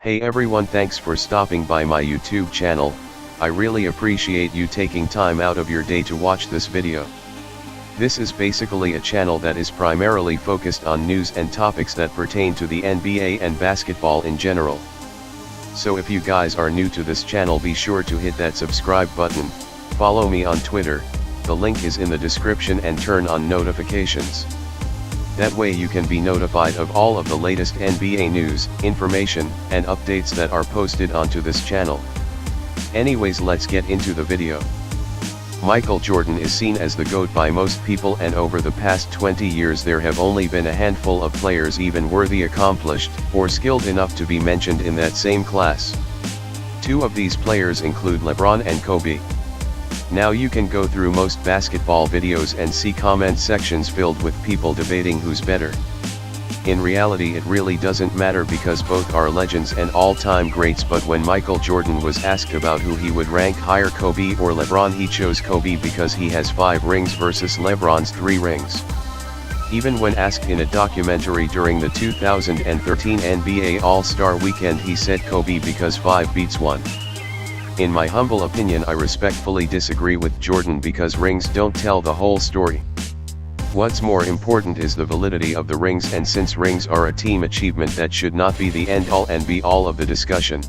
Hey everyone, thanks for stopping by my YouTube channel. I really appreciate you taking time out of your day to watch this video. This is basically a channel that is primarily focused on news and topics that pertain to the NBA and basketball in general. So if you guys are new to this channel, be sure to hit that subscribe button, follow me on Twitter, the link is in the description, and turn on notifications. That way you can be notified of all of the latest NBA news, information, and updates that are posted onto this channel. Anyways, let's get into the video. Michael Jordan is seen as the GOAT by most people, and over the past 20 years there have only been a handful of players even worthy, accomplished, or skilled enough to be mentioned in that same class. Two of these players include Lebron and Kobe. Now you can go through most basketball videos and see comment sections filled with people debating who's better. In reality it really doesn't matter because both are legends and all-time greats, but when Michael Jordan was asked about who he would rank higher, Kobe or LeBron, he chose Kobe because he has 5 rings versus LeBron's 3 rings. Even when asked in a documentary during the 2013 NBA All-Star Weekend, he said Kobe because 5 beats 1. In my humble opinion, I respectfully disagree with Jordan because rings don't tell the whole story. What's more important is the validity of the rings, and since rings are a team achievement, that should not be the end-all and be-all of the discussion.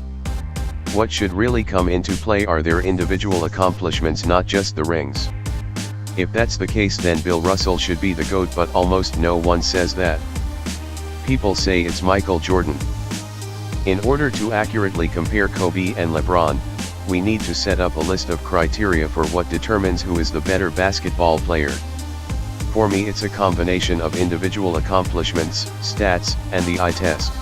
What should really come into play are their individual accomplishments, not just the rings. If that's the case, then Bill Russell should be the GOAT, but almost no one says that. People say it's Michael Jordan. In order to accurately compare Kobe and LeBron, we need to set up a list of criteria for what determines who is the better basketball player. For me, it's a combination of individual accomplishments, stats, and the eye test.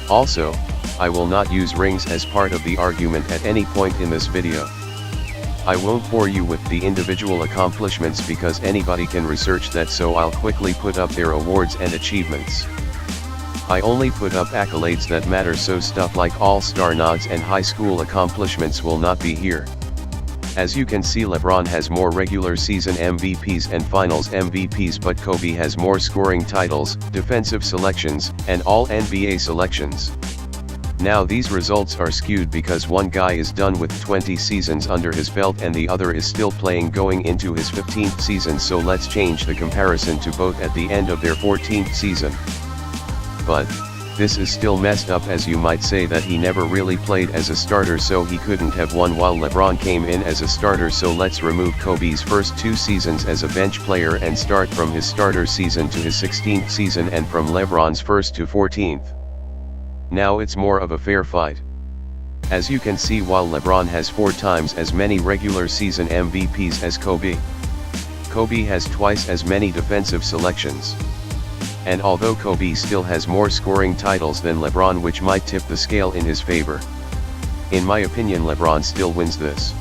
Also, I will not use rings as part of the argument at any point in this video. I won't bore you with the individual accomplishments because anybody can research that, so I'll quickly put up their awards and achievements. I only put up accolades that matter, so stuff like all-star nods and high school accomplishments will not be here. As you can see, LeBron has more regular season MVPs and finals MVPs, but Kobe has more scoring titles, defensive selections, and all-NBA selections. Now these results are skewed because one guy is done with 20 seasons under his belt and the other is still playing going into his 15th season, so let's change the comparison to both at the end of their 14th season. But this is still messed up, as you might say that he never really played as a starter, so he couldn't have won while LeBron came in as a starter. So let's remove Kobe's first 2 seasons as a bench player and start from his starter season to his 16th season, and from LeBron's first to 14th. Now it's more of a fair fight. As you can see, while LeBron has 4 times as many regular season MVPs as Kobe, Kobe has twice as many defensive selections. And although Kobe still has more scoring titles than LeBron, which might tip the scale in his favor, in my opinion LeBron still wins this.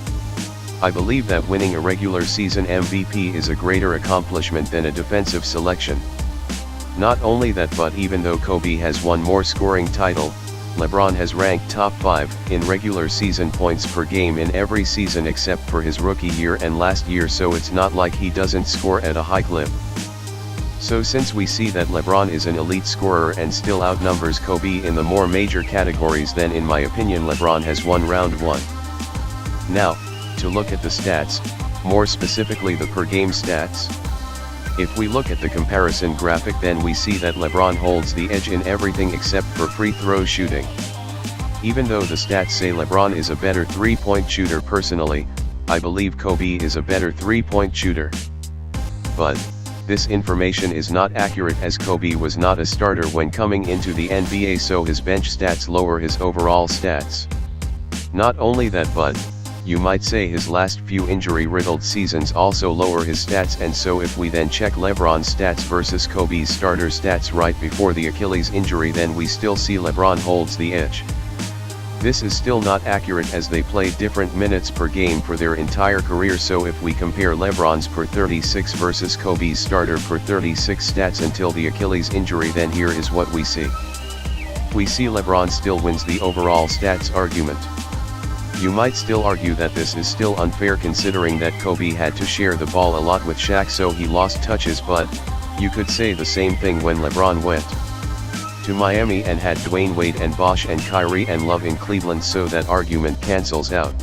I believe that winning a regular season MVP is a greater accomplishment than a defensive selection. Not only that, but even though Kobe has won more scoring title, LeBron has ranked top 5 in regular season points per game in every season except for his rookie year and last year, so it's not like he doesn't score at a high clip. So since we see that LeBron is an elite scorer and still outnumbers Kobe in the more major categories, then in my opinion LeBron has won round 1. Now, to look at the stats, more specifically the per game stats. If we look at the comparison graphic, then we see that LeBron holds the edge in everything except for free throw shooting. Even though the stats say LeBron is a better 3-point shooter, personally, I believe Kobe is a better 3-point shooter. But this information is not accurate, as Kobe was not a starter when coming into the NBA, so his bench stats lower his overall stats. Not only that, but you might say his last few injury-riddled seasons also lower his stats, and so if we then check LeBron's stats versus Kobe's starter stats right before the Achilles injury, then we still see LeBron holds the edge. This is still not accurate, as they played different minutes per game for their entire career, so if we compare LeBron's per 36 versus Kobe's starter per 36 stats until the Achilles injury, then here is what we see. We see LeBron still wins the overall stats argument. You might still argue that this is still unfair considering that Kobe had to share the ball a lot with Shaq, so he lost touches, but you could say the same thing when LeBron went to Miami and had Dwayne Wade and Bosh and Kyrie and Love in Cleveland, so that argument cancels out.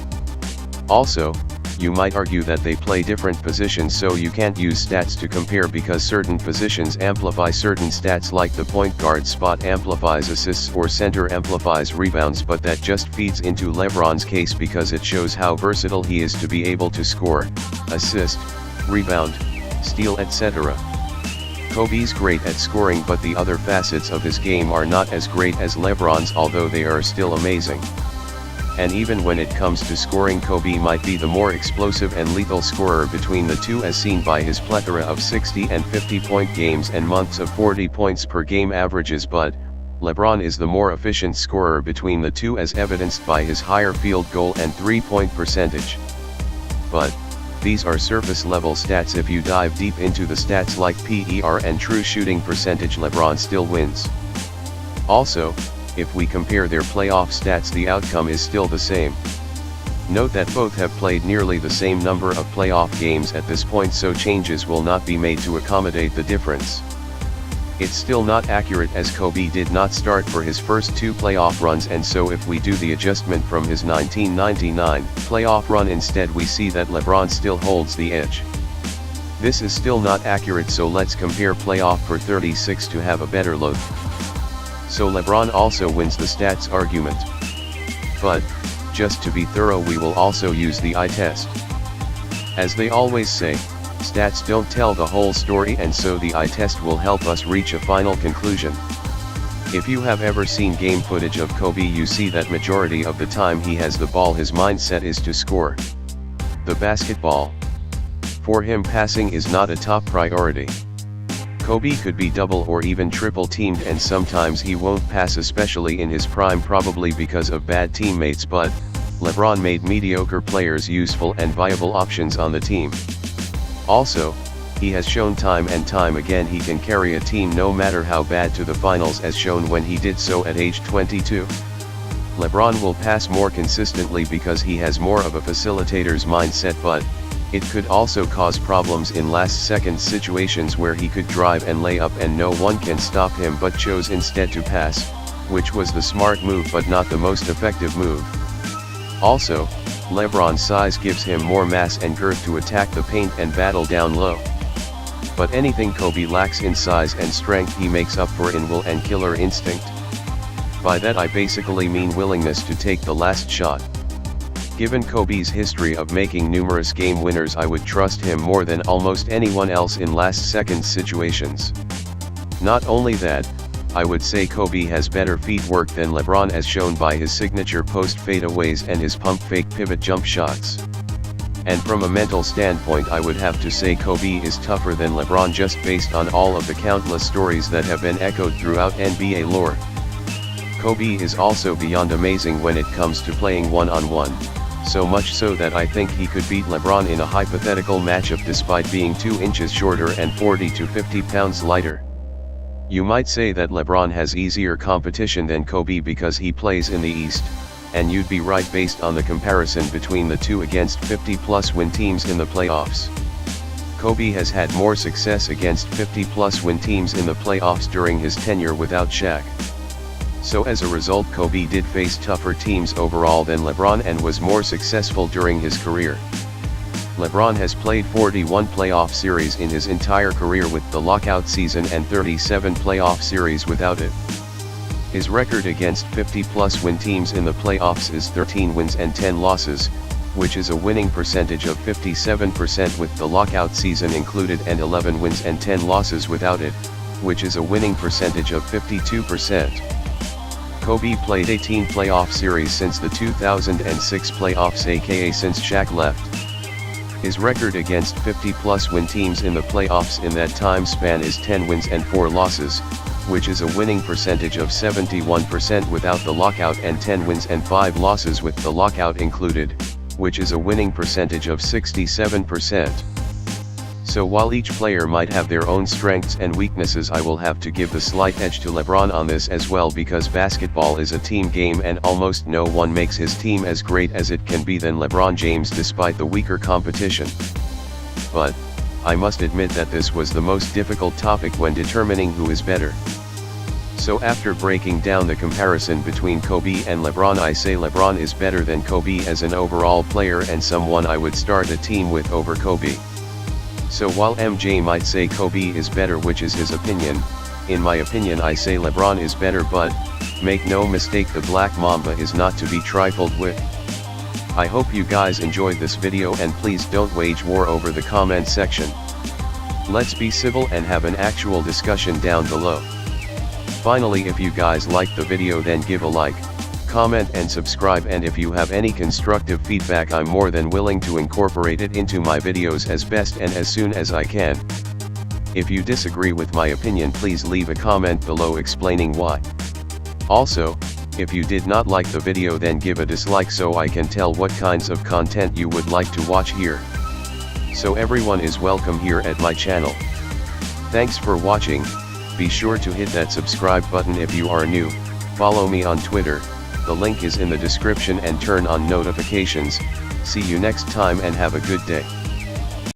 Also, you might argue that they play different positions, so you can't use stats to compare because certain positions amplify certain stats, like the point guard spot amplifies assists or center amplifies rebounds, but that just feeds into LeBron's case because it shows how versatile he is to be able to score, assist, rebound, steal, etc. Kobe's great at scoring, but the other facets of his game are not as great as LeBron's, although they are still amazing. And even when it comes to scoring, Kobe might be the more explosive and lethal scorer between the two, as seen by his plethora of 60 and 50-point games and months of 40 points per game averages, but LeBron is the more efficient scorer between the two, as evidenced by his higher field goal and three-point percentage. But these are surface level stats. If you dive deep into the stats like PER and true shooting percentage, LeBron still wins. Also, if we compare their playoff stats, the outcome is still the same. Note that both have played nearly the same number of playoff games at this point, so changes will not be made to accommodate the difference. It's still not accurate, as Kobe did not start for his first two playoff runs, and so if we do the adjustment from his 1999 playoff run instead, we see that LeBron still holds the edge. This is still not accurate, so let's compare playoff for 36 to have a better look. So LeBron also wins the stats argument. But, just to be thorough, we will also use the eye test. As they always say, stats don't tell the whole story, and so the eye test will help us reach a final conclusion. If you have ever seen game footage of Kobe, you see that majority of the time he has the ball, his mindset is to score the basketball. For him, passing is not a top priority. Kobe could be double or even triple teamed, and sometimes he won't pass, especially in his prime, probably because of bad teammates, but LeBron made mediocre players useful and viable options on the team. Also, he has shown time and time again he can carry a team no matter how bad to the finals, as shown when he did so at age 22. LeBron will pass more consistently because he has more of a facilitator's mindset, but it could also cause problems in last-second situations where he could drive and lay up and no one can stop him, but chose instead to pass, which was the smart move but not the most effective move. Also, LeBron's size gives him more mass and girth to attack the paint and battle down low. But anything Kobe lacks in size and strength, he makes up for in will and killer instinct. By that I basically mean willingness to take the last shot. Given Kobe's history of making numerous game winners, I would trust him more than almost anyone else in last-second situations. Not only that, I would say Kobe has better feet work than LeBron, as shown by his signature post fadeaways and his pump fake pivot jump shots. And from a mental standpoint, I would have to say Kobe is tougher than LeBron, just based on all of the countless stories that have been echoed throughout NBA lore. Kobe is also beyond amazing when it comes to playing one-on-one. So much so that I think he could beat LeBron in a hypothetical matchup despite being 2 inches shorter and 40 to 50 pounds lighter. You might say that LeBron has easier competition than Kobe because he plays in the East, and you'd be right based on the comparison between the two against 50-plus win teams in the playoffs. Kobe has had more success against 50-plus win teams in the playoffs during his tenure without Shaq. So as a result, Kobe did face tougher teams overall than LeBron and was more successful during his career. LeBron has played 41 playoff series in his entire career with the lockout season and 37 playoff series without it. His record against 50-plus win teams in the playoffs is 13 wins and 10 losses, which is a winning percentage of 57% with the lockout season included, and 11 wins and 10 losses without it, which is a winning percentage of 52%. Kobe played 18 playoff series since the 2006 playoffs, aka since Shaq left. His record against 50-plus win teams in the playoffs in that time span is 10 wins and 4 losses, which is a winning percentage of 71% without the lockout, and 10 wins and 5 losses with the lockout included, which is a winning percentage of 67%. So while each player might have their own strengths and weaknesses, I will have to give the slight edge to LeBron on this as well, because basketball is a team game and almost no one makes his team as great as it can be than LeBron James despite the weaker competition. But I must admit that this was the most difficult topic when determining who is better. So after breaking down the comparison between Kobe and LeBron, I say LeBron is better than Kobe as an overall player and someone I would start a team with over Kobe. So while MJ might say Kobe is better, which is his opinion, in my opinion I say LeBron is better, but make no mistake, the Black Mamba is not to be trifled with. I hope you guys enjoyed this video, and please don't wage war over the comment section. Let's be civil and have an actual discussion down below. Finally, if you guys liked the video, then give a like, comment and subscribe, and if you have any constructive feedback, I'm more than willing to incorporate it into my videos as best and as soon as I can. If you disagree with my opinion, please leave a comment below explaining why. Also, if you did not like the video, then give a dislike so I can tell what kinds of content you would like to watch here. So everyone is welcome here at my channel. Thanks for watching. Be sure to hit that subscribe button if you are new, follow me on Twitter, the link is in the description, and turn on notifications. See you next time and have a good day.